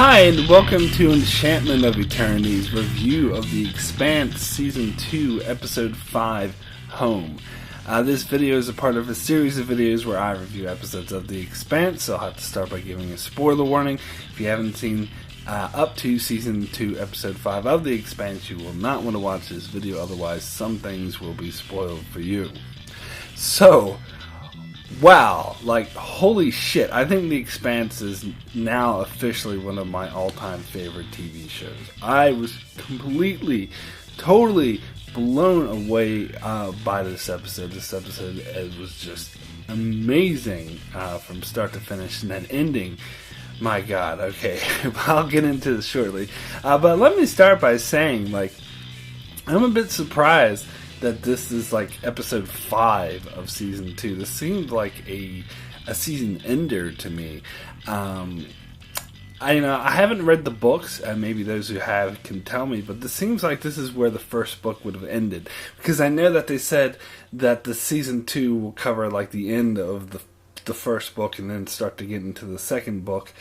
Hi, and welcome to Enchantment of Eternity's review of the Expanse Season 2, Episode 5, Home. This video is a part of a series of videos where I review episodes of the Expanse, so I'll have to start by giving a spoiler warning. If you haven't seen up to Season 2, Episode 5 of the Expanse, you will not want to watch this video, otherwise some things will be spoiled for you. So, wow, like, holy shit. I think The Expanse is now officially one of my all-time favorite TV shows. I was totally blown away by this episode. This episode was just amazing from start to finish, and that ending, my god, okay, I'll get into this shortly. But let me start by saying, like, I'm a bit surprised that this is like episode 5 of season 2. This seemed like a season ender to me. I haven't read the books, and maybe those who have can tell me, but this seems like this is where the first book would have ended, because I know that they said that the season 2 will cover like the end of the first book and then start to get into the second book,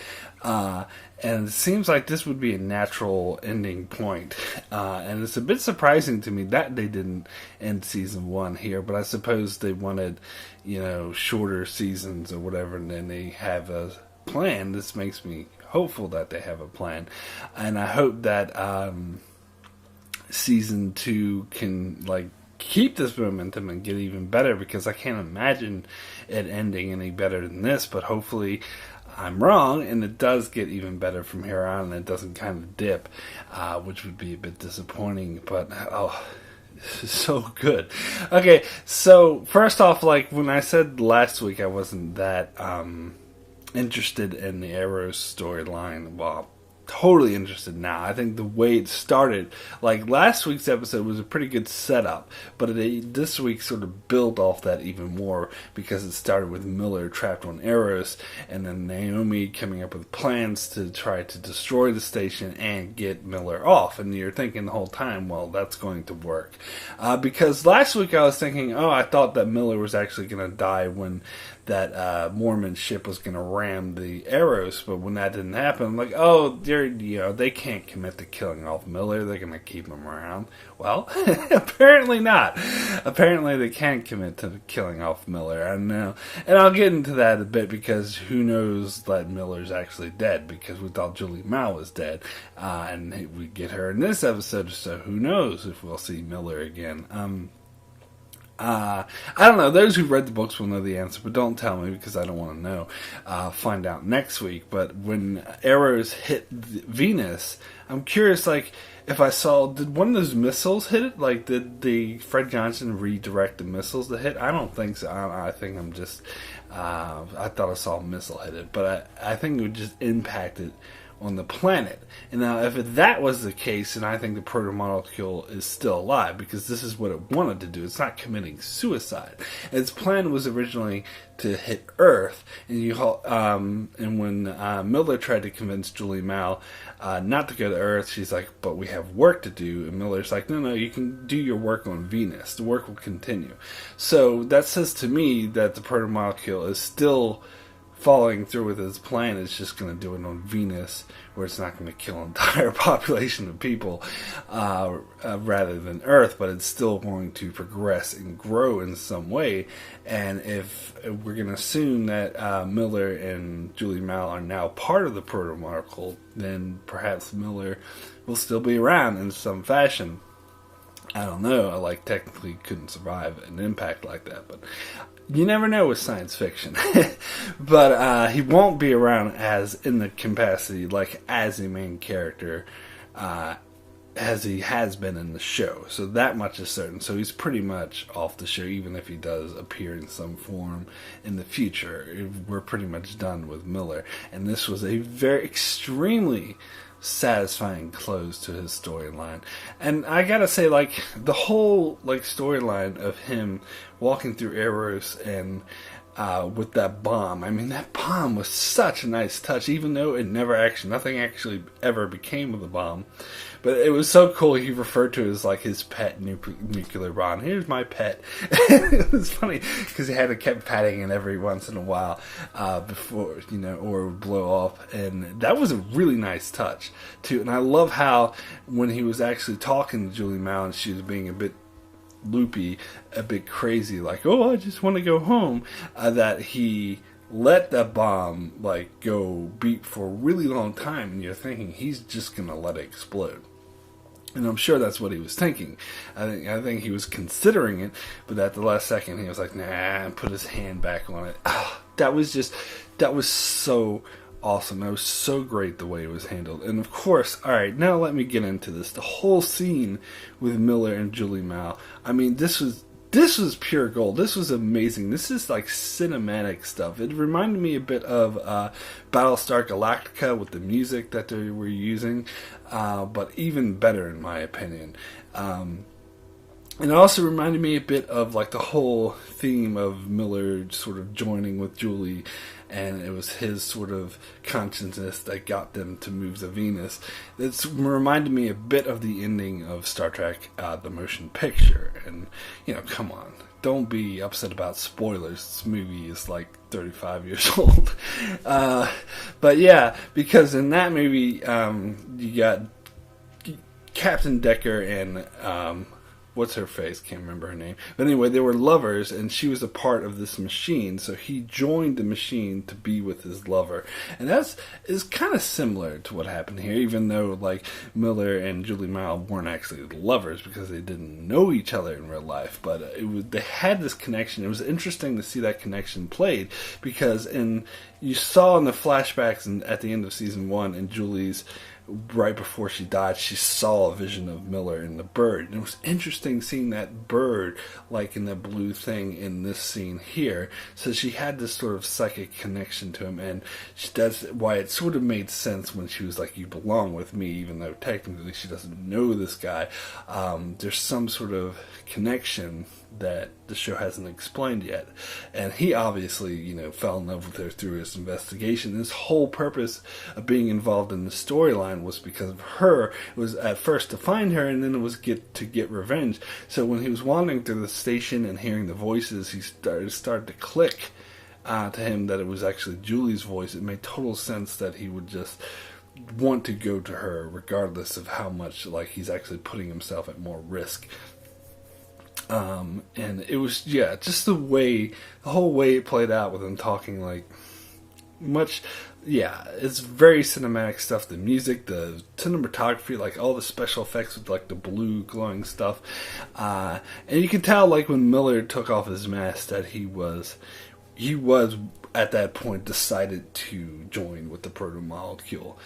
and it seems like this would be a natural ending point, and it's a bit surprising to me that they didn't end season 1 here, but I suppose they wanted, shorter seasons or whatever, and then they have a plan. This makes me hopeful that they have a plan, and I hope that season 2 can keep this momentum and get even better, because I can't imagine it ending any better than this, but hopefully I'm wrong and it does get even better from here on and it doesn't kind of dip, which would be a bit disappointing, but this is so good. Okay, so first off, like when I said last week I wasn't that interested in the Arrows storyline, well, totally interested now. I think the way it started, like last week's episode was a pretty good setup, but this week sort of built off that even more, because it started with Miller trapped on Arrows, and then Naomi coming up with plans to try to destroy the station and get Miller off, and you're thinking the whole time, well, that's going to work. Because last week I was thinking, I thought that Miller was actually going to die when that Mormon ship was going to ram the Arrows, but when that didn't happen, I'm like, they can't commit to killing off Miller, they're going to keep him around. Well, apparently not. Apparently they can't commit to killing off Miller, and I'll get into that a bit, because who knows that Miller's actually dead, because we thought Julie Mao was dead, and we get her in this episode, so who knows if we'll see Miller again. I don't know. Those who read the books will know the answer, but don't tell me, because I don't want to know. Find out next week. But when Arrows hit Venus, I'm curious, if I saw, did one of those missiles hit it? Did the Fred Johnson redirect the missiles to hit? I don't think so. I think I'm just, I thought I saw a missile hit it, but I think it would just impact it on the planet. And now, if that was the case, then I think the proto-molecule is still alive, because this is what it wanted to do. It's not committing suicide. Its plan was originally to hit Earth, and when Miller tried to convince Julie Mao not to go to Earth, she's like, but we have work to do, and Miller's like, no, you can do your work on Venus. The work will continue. So that says to me that the proto-molecule is still following through with its plan. It's just going to do it on Venus, where it's not going to kill an entire population of people rather than Earth, but it's still going to progress and grow in some way. And if we're going to assume that Miller and Julie Mao are now part of the proto-molecule, then perhaps Miller will still be around in some fashion. I don't know, technically couldn't survive an impact like that, but you never know with science fiction. But he won't be around as in the capacity, as a main character, as he has been in the show. So that much is certain. So he's pretty much off the show, even if he does appear in some form in the future. We're pretty much done with Miller. And this was a very extremely satisfying close to his storyline. And I gotta say, the whole storyline of him walking through Arrows and with that bomb. I mean, that bomb was such a nice touch, even though nothing actually ever became of the bomb. But it was so cool. He referred to it as like his pet nuclear bomb. Here's my pet. It was funny because he had to keep patting it every once in a while before, or it would blow off. And that was a really nice touch too. And I love how when he was actually talking to Julie Mao and she was being a bit loopy, a bit crazy, like, oh, I just want to go home, that he let that bomb go beat for a really long time, and you're thinking he's just gonna let it explode. And I'm sure that's what he was thinking. I think he was considering it, but at the last second he was like, nah, and put his hand back on it. That was so awesome. That was so great the way it was handled. And of course, alright, now let me get into this. The whole scene with Miller and Julie Mao. I mean, this was pure gold. This was amazing. This is like cinematic stuff. It reminded me a bit of Battlestar Galactica with the music that they were using, but even better in my opinion. And it also reminded me a bit of like the whole theme of Miller sort of joining with Julie, and it was his sort of consciousness that got them to move to Venus. It's reminded me a bit of the ending of Star Trek, the motion picture. And, come on. Don't be upset about spoilers. This movie is like 35 years old. But yeah, because in that movie, you got Captain Decker and what's her face? Can't remember her name. But anyway, they were lovers, and she was a part of this machine. So he joined the machine to be with his lover, and is kind of similar to what happened here. Even though like Miller and Julie Mao weren't actually lovers because they didn't know each other in real life, but they had this connection. It was interesting to see that connection played because you saw in the flashbacks and at the end of season 1 in Julie's. Right before she died, she saw a vision of Miller and the bird. And it was interesting seeing that bird, like in the blue thing in this scene here. So she had this sort of psychic connection to him, and that's why it sort of made sense when she was like, you belong with me, even though technically she doesn't know this guy. There's some sort of connection that the show hasn't explained yet. And he obviously, fell in love with her through his investigation. His whole purpose of being involved in the storyline was because of her. It was at first to find her, and then it was to get revenge. So when he was wandering through the station and hearing the voices, he started to click to him that it was actually Julie's voice. It made total sense that he would just want to go to her regardless of how much he's actually putting himself at more risk. And it was, just the whole way it played out with him talking it's very cinematic stuff. The music, the cinematography, all the special effects with the blue glowing stuff. And you can tell when Miller took off his mask that he was at that point decided to join with the proto-molecule,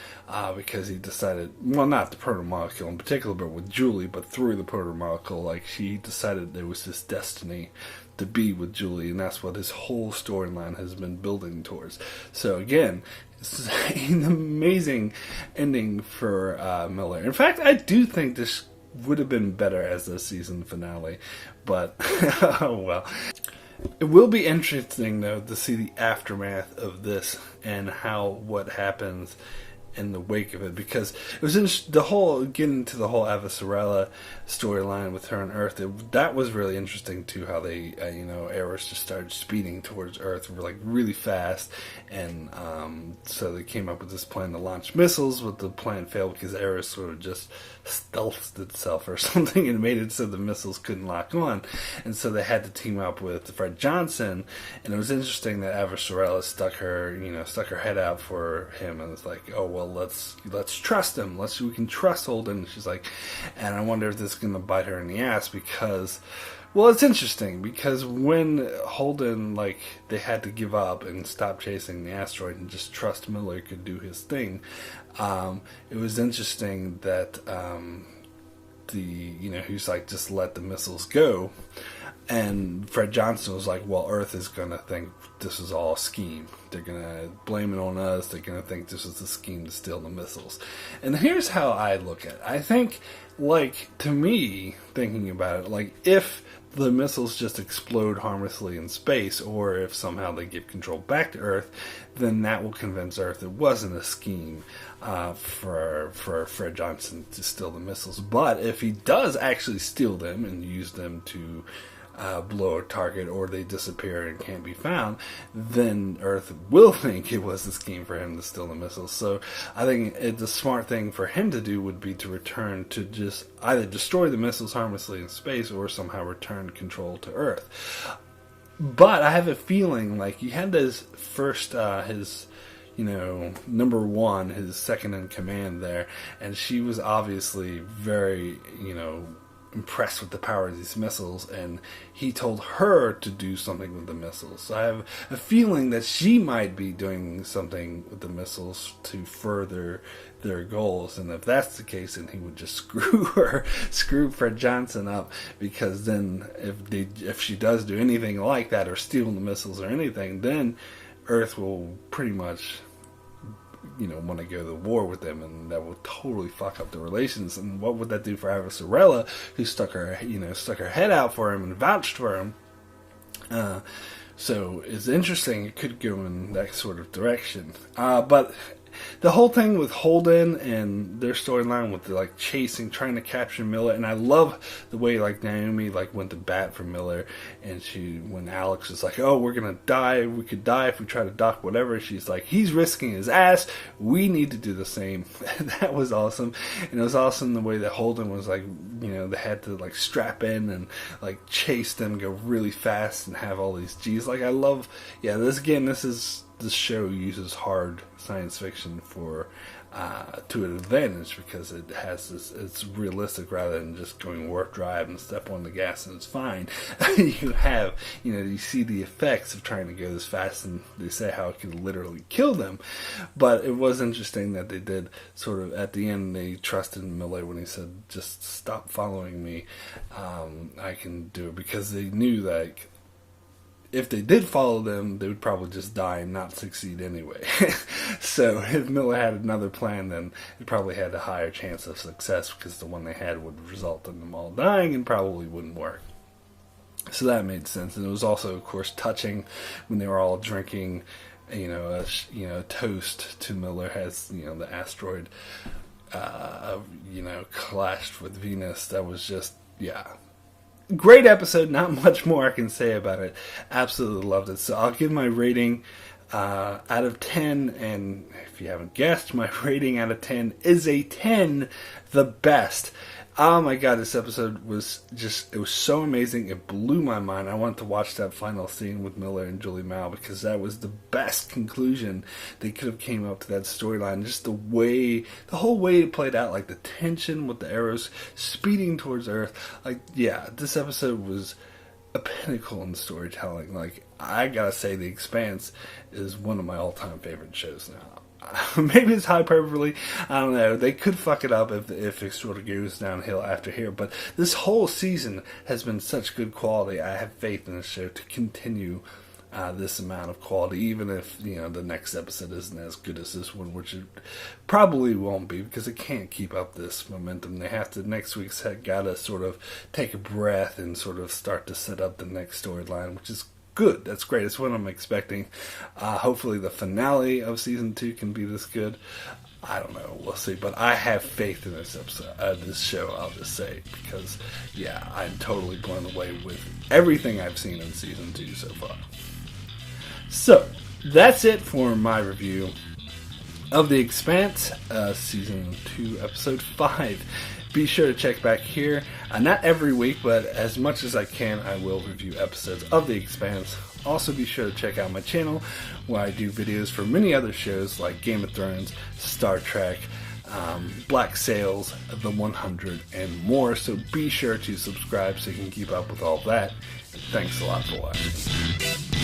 because he decided, well, not the proto-molecule in particular, but with Julie, but through the proto-molecule, she decided there was this destiny to be with Julie, and that's what his whole storyline has been building towards. So again, it's an amazing ending for Miller. In fact, I do think this would have been better as the season finale, but oh well. It will be interesting, though, to see the aftermath of this and what happens in the wake of it, because it was getting into the whole Avasarala storyline with her on Earth. That was really interesting too. How they, Eris just started speeding towards Earth really fast, and so they came up with this plan to launch missiles. But the plan failed because Eris sort of just stealthed itself or something and made it so the missiles couldn't lock on, and so they had to team up with Fred Johnson. And it was interesting that Avasarala stuck her head out for him, and it's like, oh well, let's trust him. We can trust Holden. And she's like, and I wonder if this is going to bite her in the ass because, well, it's interesting because when Holden, they had to give up and stop chasing the asteroid and just trust Miller could do his thing. It was interesting that he's like, just let the missiles go. And Fred Johnson was like, well, Earth is going to think this is all a scheme. They're going to blame it on us. They're going to think this is a scheme to steal the missiles. And here's how I look at it. I think, like, to me, thinking about it, like, if the missiles just explode harmlessly in space, or if somehow they give control back to Earth, then that will convince Earth it wasn't a scheme for Fred Johnson to steal the missiles. But if he does actually steal them and use them to blow a target, or they disappear and can't be found, then Earth will think it was a scheme for him to steal the missiles. So I think the smart thing for him to do would be to return to just either destroy the missiles harmlessly in space, or somehow return control to Earth. But I have a feeling like he had his first, his number one, his second in command there, and she was obviously very, impressed with the power of these missiles, and he told her to do something with the missiles. So I have a feeling that she might be doing something with the missiles to further their goals, and if that's the case, then he would just screw Fred Johnson up, because then if she does do anything like that, or steal the missiles or anything, then Earth will pretty much want to go to war with them, and that will totally fuck up the relations. And what would that do for Ava Sorella, who stuck her head out for him and vouched for him? So it's interesting. It could go in that sort of direction. But the whole thing with Holden and their storyline with the chasing, trying to capture Miller, and I love the way Naomi went to bat for Miller, and when Alex was like, "Oh, we're gonna die. We could die if we try to dock whatever." She's like, "He's risking his ass. We need to do the same." That was awesome, and it was awesome the way that Holden was they had to strap in and chase them, go really fast, and have all these G's. I love, this show uses hard science fiction to an advantage, because it has it's realistic rather than just going warp drive and step on the gas and it's fine. You see the effects of trying to go this fast, and they say how it could literally kill them. But it was interesting that they did sort of, at the end, they trusted Miller when he said, "Just stop following me. I can do it," because they knew that if they did follow them, they would probably just die and not succeed anyway. So if Miller had another plan, then it probably had a higher chance of success, because the one they had would result in them all dying and probably wouldn't work. So that made sense. And it was also, of course, touching when they were all drinking, a toast to Miller as, the asteroid, clashed with Venus. That was just, great episode. Not much more I can say about it. Absolutely loved it. So I'll give my rating out of 10, and if you haven't guessed, my rating out of 10 is a 10, the best. Oh my god, this episode was it was so amazing. It blew my mind. I wanted to watch that final scene with Miller and Julie Mao, because that was the best conclusion they could have came up to that storyline. Just the whole way it played out, the tension with the arrows speeding towards Earth. This episode was a pinnacle in storytelling. I gotta say, The Expanse is one of my all-time favorite shows now. Maybe it's hyperbole. I don't know. They could fuck it up if it sort of goes downhill after here. But this whole season has been such good quality. I have faith in the show to continue this amount of quality, even if the next episode isn't as good as this one, which it probably won't be, because it can't keep up this momentum. They have to, next week's got to sort of take a breath and sort of start to set up the next storyline, which is good. That's great. It's what I'm expecting. Hopefully the finale of season 2 can be this good. I don't know. We'll see. But I have faith in this episode, this show, I'll just say, because, I'm totally blown away with everything I've seen in season 2 so far. So, that's it for my review of The Expanse, season 2, episode 5. Be sure to check back here. Not every week, but as much as I can, I will review episodes of The Expanse. Also, be sure to check out my channel, where I do videos for many other shows like Game of Thrones, Star Trek, Black Sails, The 100, and more. So be sure to subscribe so you can keep up with all that. Thanks a lot for watching.